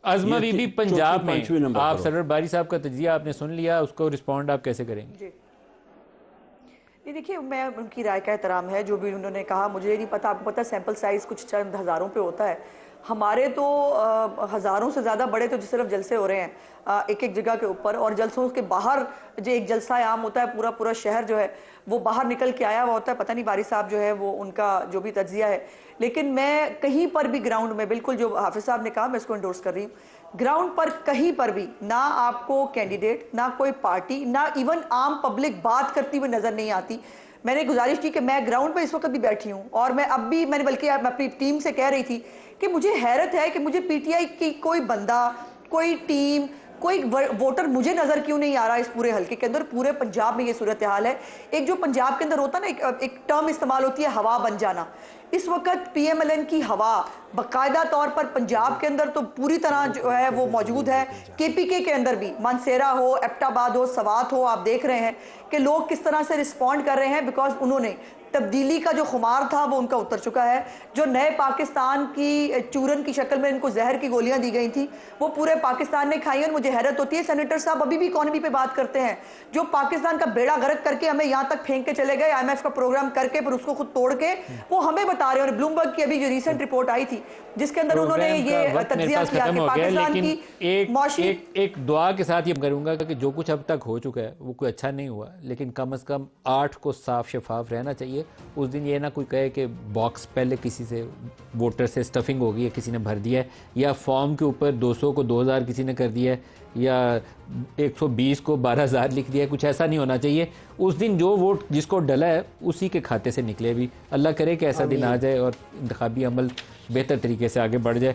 अज़मा बीबी पंजाब में आप पर सरवर बारी साहब का तजिया आपने सुन लिया, उसको रिस्पॉन्ड आप कैसे करेंगे? जी नहीं, देखिए मैं उनकी राय का एहतराम है जो भी उन्होंने कहा। मुझे नहीं पता, आपको पता सैंपल साइज कुछ चंद हज़ारों पे होता है। हमारे तो हज़ारों से ज़्यादा बड़े तो जिस तरफ जलसे हो रहे हैं एक एक जगह के ऊपर, और जलसों के बाहर जो एक जलसा आम होता है, पूरा पूरा शहर जो है वो बाहर निकल के आया हुआ होता है। पता नहीं बारी साहब जो है वो उनका जो भी तज्जिया है, लेकिन मैं कहीं पर भी ग्राउंड में बिल्कुल जो हाफिज साहब ने कहा मैं इसको इंडोर्स कर रही हूँ। ग्राउंड पर कहीं पर भी ना आपको कैंडिडेट, ना कोई पार्टी, ना इवन आम पब्लिक बात करती हुई नजर नहीं आती। मैंने गुजारिश की कि मैं ग्राउंड पर इस वक्त भी बैठी हूं, और मैं अब भी मैंने बल्कि अपनी टीम से कह रही थी कि मुझे हैरत है कि मुझे पीटीआई की कोई बंदा, कोई टीम, कोई वोटर मुझे नजर क्यों नहीं आ रहा इस पूरे हल्के के अंदर। पूरे पंजाब में ये सूरत हाल है। एक जो पंजाब के अंदर होता है ना, एक टर्म इस्तेमाल होती है हवा बन जाना। इस वक्त पीएमएलएन की हवा बाकायदा तौर पर पंजाब के अंदर तो पूरी तरह जो है वो मौजूद है। केपीके के अंदर भी मानसेरा हो, एबटाबाद हो, सवात हो, आप देख रहे हैं कि लोग किस तरह से रिस्पॉन्ड कर रहे हैं, बिकॉज उन्होंने तब्दीली का जो खुमार था वो उनका उतर चुका है। जो नए पाकिस्तान की चूरन की शक्ल में इनको जहर की गोलियां दी गई थी वो पूरे पाकिस्तान ने खाई। और मुझे हैरत होती है सेनेटर साहब अभी भी इकॉनमी पे बात करते हैं, जो पाकिस्तान का बेड़ा गर्क करके हमें यहां तक फेंक के चले गए, आईएमएफ का प्रोग्राम करके फिर उसको खुद तोड़ के वो हमें बता रहे हैं। और ब्लूमबर्ग की अभी जो रिसेंट रिपोर्ट आई थी जिसके अंदर उन्होंने ये तज्जिया किया कि पाकिस्तान की एक दुआ के साथ ये करूंगा कि जो कुछ अब तक हो चुका है वो कोई अच्छा नहीं हुआ, लेकिन कम से कम 8 को साफ शफाफ रहना चाहिए। उस दिन ये ना कोई कहे कि बॉक्स पहले किसी से वोटर से स्टफिंग हो गई है, किसी ने भर दिया है, या फॉर्म के ऊपर 200 को 2000 किसी ने कर दिया है, या 120 को 12000 लिख दिया है। कुछ ऐसा नहीं होना चाहिए। उस दिन जो वोट जिसको डला है उसी के खाते से निकले भी। अल्लाह करे कि ऐसा दिन आ जाए और इंतखाबी अमल बेहतर तरीके से आगे बढ़ जाए।